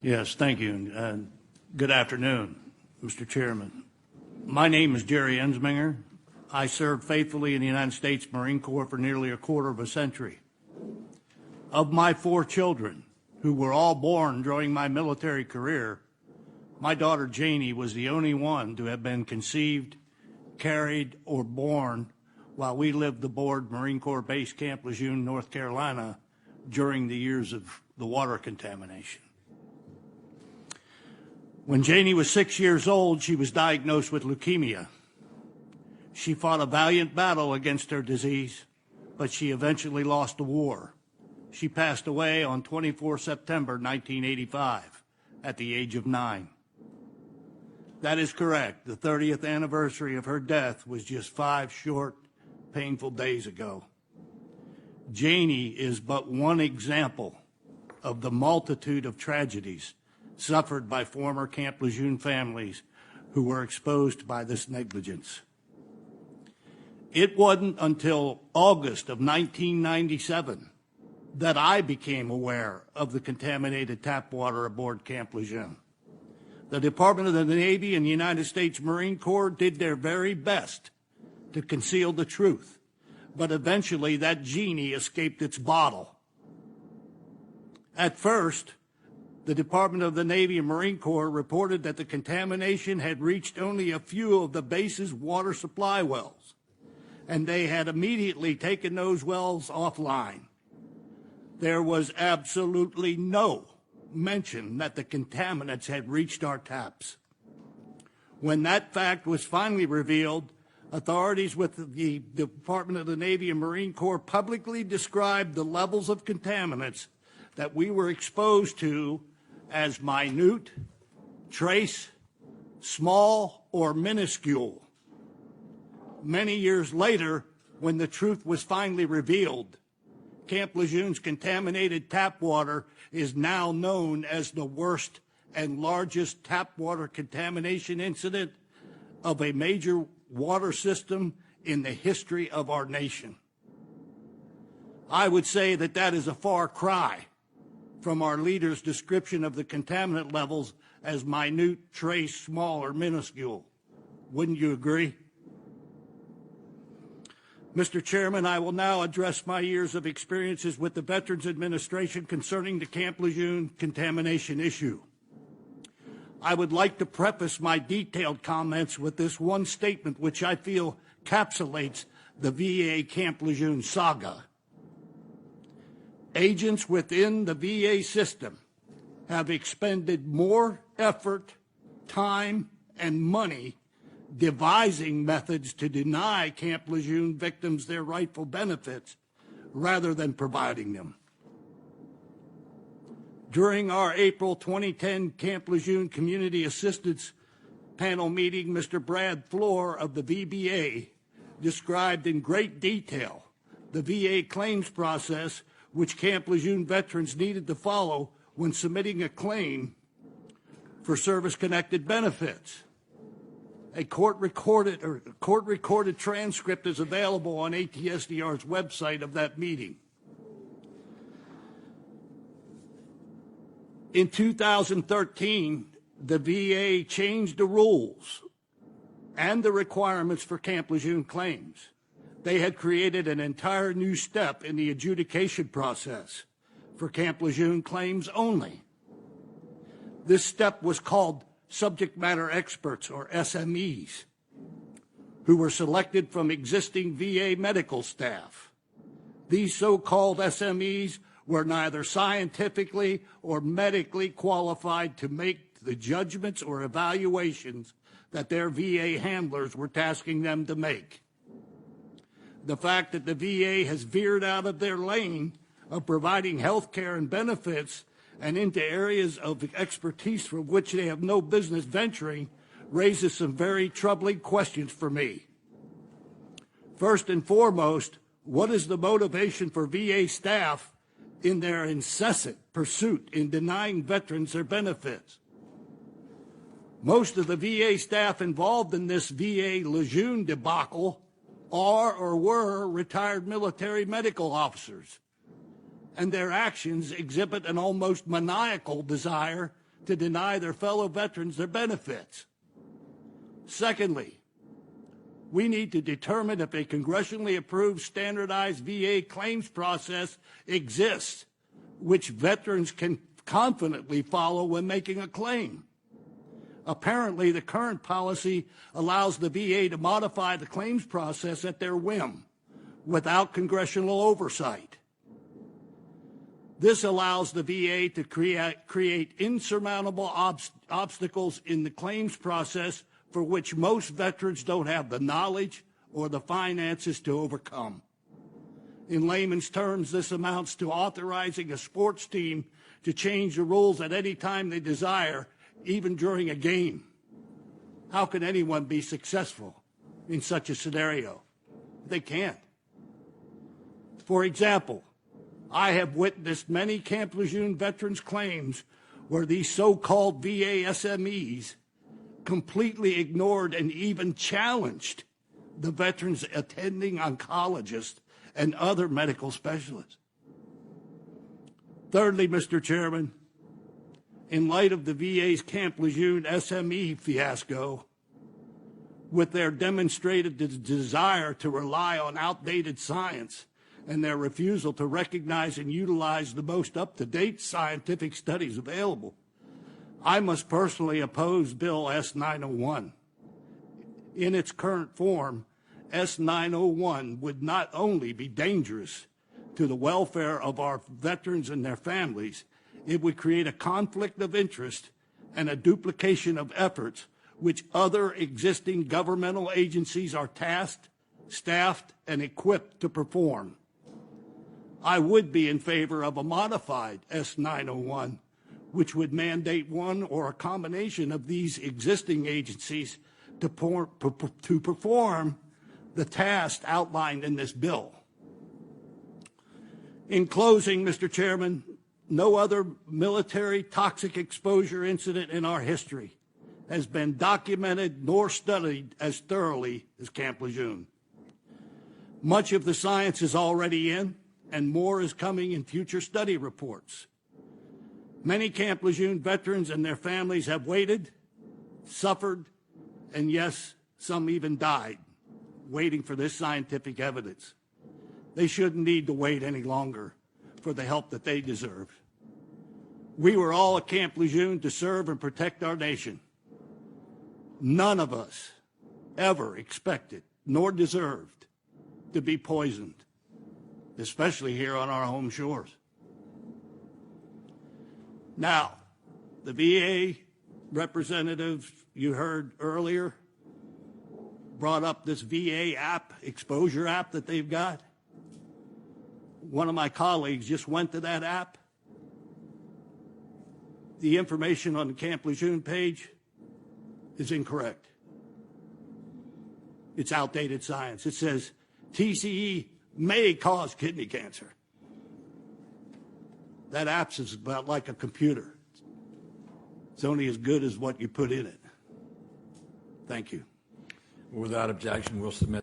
Yes, thank you. And good afternoon, Mr. Chairman. My name is Jerry Ensminger. I served faithfully in the United States Marine Corps for nearly a quarter of a century. Of my 4 children, who were all born during my military career, my daughter Janie was the only one to have been conceived, carried, or born while we lived aboard Marine Corps Base Camp Lejeune, North Carolina, during the years of the water contamination. When Janie was 6 years old, she was diagnosed with leukemia. She fought a valiant battle against her disease, but she eventually lost the war. She passed away on 24 September 1985 at the age of 9. That is correct. The 30th anniversary of her death was just 5 short, painful days ago. Janie is but one example of the multitude of tragedies suffered by former Camp Lejeune families who were exposed by this negligence. It wasn't until August of 1997 that I became aware of the contaminated tap water aboard Camp Lejeune. The Department of the Navy and the United States Marine Corps did their very best to conceal the truth, but eventually that genie escaped its bottle. At first, the Department of the Navy and Marine Corps reported that the contamination had reached only a few of the base's water supply wells, and they had immediately taken those wells offline. There was absolutely no mention that the contaminants had reached our taps. When that fact was finally revealed, authorities with the Department of the Navy and Marine Corps publicly described the levels of contaminants that we were exposed to as minute, trace, small, or minuscule. Many years later, when the truth was finally revealed, Camp Lejeune's contaminated tap water is now known as the worst and largest tap water contamination incident of a major water system in the history of our nation. I would say that that is a far cry from our leader's description of the contaminant levels as minute, trace, small, or minuscule. Wouldn't you agree? Mr. Chairman, I will now address my years of experiences with the Veterans Administration concerning the Camp Lejeune contamination issue. I would like to preface my detailed comments with this one statement which I feel encapsulates the VA Camp Lejeune saga. Agents within the VA system have expended more effort, time, and money devising methods to deny Camp Lejeune victims their rightful benefits rather than providing them. During our April 2010 Camp Lejeune Community Assistance Panel meeting, Mr. Brad Floor of the VBA described in great detail the VA claims process which Camp Lejeune veterans needed to follow when submitting a claim for service-connected benefits. A court-recorded transcript is available on ATSDR's website of that meeting. In 2013, the VA changed the rules and the requirements for Camp Lejeune claims. They had created an entire new step in the adjudication process for Camp Lejeune claims only. This step was called subject matter experts, or SMEs, who were selected from existing VA medical staff. These so-called SMEs were neither scientifically or medically qualified to make the judgments or evaluations that their VA handlers were tasking them to make. The fact that the VA has veered out of their lane of providing health care and benefits and into areas of expertise from which they have no business venturing raises some very troubling questions for me. First and foremost, what is the motivation for VA staff in their incessant pursuit in denying veterans their benefits? Most of the VA staff involved in this VA Lejeune debacle are or were retired military medical officers, and their actions exhibit an almost maniacal desire to deny their fellow veterans their benefits. Secondly, we need to determine if a congressionally approved standardized VA claims process exists, which veterans can confidently follow when making a claim. Apparently, the current policy allows the VA to modify the claims process at their whim without congressional oversight. This allows the VA to create insurmountable obstacles in the claims process for which most veterans don't have the knowledge or the finances to overcome. In layman's terms, this amounts to authorizing a sports team to change the rules at any time they desire, even during a game. How can anyone be successful in such a scenario? They can't. For example, I have witnessed many Camp Lejeune veterans' claims where these so-called VA SMEs completely ignored and even challenged the veterans attending oncologists and other medical specialists. Thirdly, Mr. Chairman, in light of the VA's Camp Lejeune SME fiasco, with their demonstrated desire to rely on outdated science and their refusal to recognize and utilize the most up-to-date scientific studies available, I must personally oppose Bill S-901. In its current form, S-901 would not only be dangerous to the welfare of our veterans and their families, it would create a conflict of interest and a duplication of efforts which other existing governmental agencies are tasked, staffed, and equipped to perform. I would be in favor of a modified S-901, which would mandate one or a combination of these existing agencies to perform the task outlined in this bill. In closing, Mr. Chairman, no other military toxic exposure incident in our history has been documented nor studied as thoroughly as Camp Lejeune. Much of the science is already in, and more is coming in future study reports. Many Camp Lejeune veterans and their families have waited, suffered, and yes, some even died, waiting for this scientific evidence. They shouldn't need to wait any longer for the help that they deserve. We were all at Camp Lejeune to serve and protect our nation. None of us ever expected nor deserved to be poisoned, especially here on our home shores. Now, the VA representative you heard earlier brought up this VA app, exposure app that they've got. One of my colleagues just went to that app. The information on the Camp Lejeune page is incorrect. It's outdated science. It says TCE may cause kidney cancer. That app is about like a computer. It's only as good as what you put in it. Thank you. Without objection, we'll submit